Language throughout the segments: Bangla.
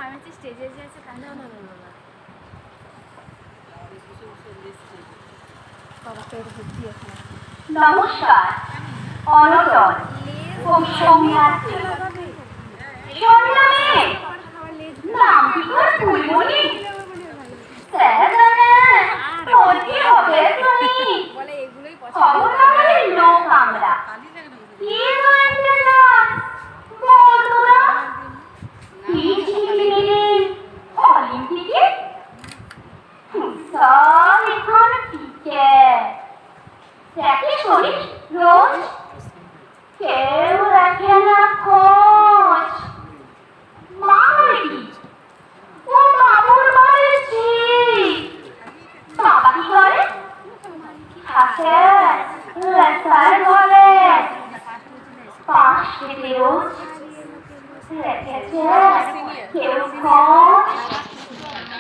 আমি হচ্ছে স্টেজে যে আছে তা না না না না নমস্কার, অনটন কবি সৌমিয়াত্রী শুনলামে নাম কি তোর ফুলমণি? তোর কি হবে তুমি? খবর আমাদের লোক আমরা কি রয়েছে না বলতোরা কি ছিলি অলিম্পিকে সব এখন টিকে দেখে শরীর রোজ কেউ রাখে না খোঁজ। মারি ও বাবুর বাড়িছি বাবা কি করে? থাকে লেখার ঘরে পাশ কেটে রোজ রেখেছে কেউ খোঁজ।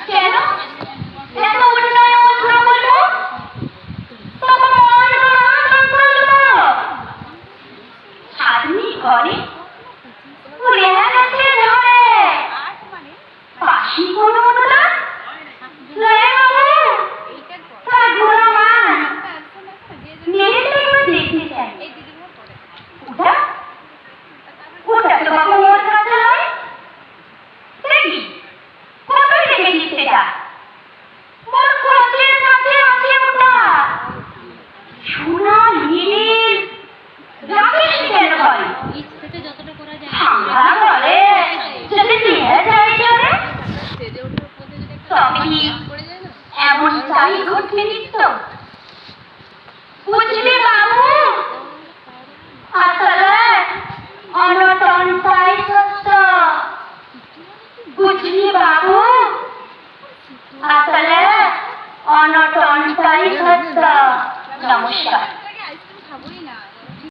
কেন এত উন্নয়ন প্রকল্প তোমার সাধনী ঘরে রেহা গেছে ধরে পাশি কোনো অনুদান লয়ে বাবু তার ঘোড়া মান মেরে একবার দেখতে চাই। ওটা ওটা তো বাবু ওর কাছে নয় দেখি কত দেখেছিস সেটা মোর কোচের কাছে আছে ওটা সোনা নীল রাকেশ কেন হয় আমরা বলে যদি নিয়ে যাই চলে তবে এমন চাই ঘটবে নিত্য বুঝলি বাবু আসলে অনটনটাই সত্য। বুঝলি বাবু আসলে অনটনটাই সত্য। নমস্কার।